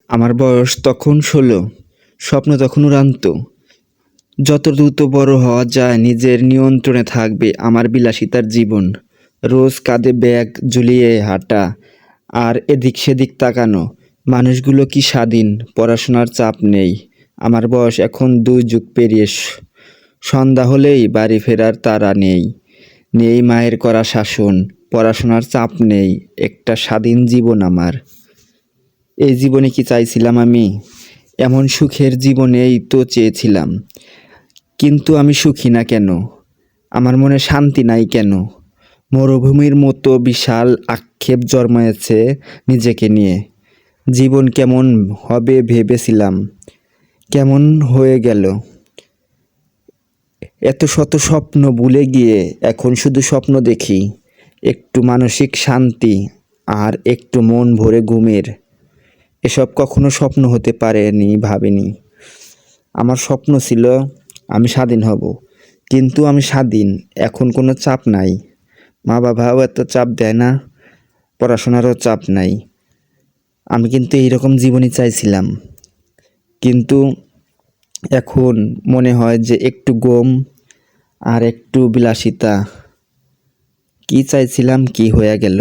আমার বয়স তখন 16, স্বপ্ন তখন উড়ান্ত। যত দ্রুত বড় হওয়া যায় নিজের নিয়ন্ত্রণে থাকবে আমার বিলাসিতার জীবন। রোজ কাঁধে ব্যাগ ঝুলিয়ে হাঁটা আর এদিক সেদিক তাকানো। মানুষগুলো কি স্বাধীন, পড়াশোনার চাপ নেই। আমার বয়স এখন 2 যুগ পেরিয়ে সন্ধ্যা হলেই বাড়ি ফেরার তাড়া নেই। নেই মায়ের করা শাসন, পড়াশোনার চাপ নেই, একটা স্বাধীন জীবন আমার। এই জীবনে কি চাইছিলাম আমি? এমন সুখের জীবনেই তো চেয়েছিলাম। কিন্তু আমি সুখী না কেন? আমার মনে শান্তি নাই কেন? মরুভূমির মতো বিশাল আক্ষেপ জন্মায়েছে নিজেকে নিয়ে। জীবন কেমন হবে ভেবেছিলাম, কেমন হয়ে গেল। এত শত স্বপ্ন ভুলে গিয়ে এখন শুধু স্বপ্ন দেখি, একটু মানসিক শান্তি আর একটু মন ভরে ঘুমের। এসব কখনো স্বপ্ন হতে পারেনি, ভাবিনি। আমার স্বপ্ন ছিল আমি স্বাধীন হব, কিন্তু আমি স্বাধীন, এখন কোনো চাপ নাই। মা বাবাও এত চাপ দেয় না, পড়াশোনারও চাপ নাই। আমি কিন্তু এইরকম জীবনই চাইছিলাম, কিন্তু এখন মনে হয় যে একটু গম আর একটু বিলাসিতা। কি চাইছিলাম কি হয়ে গেল।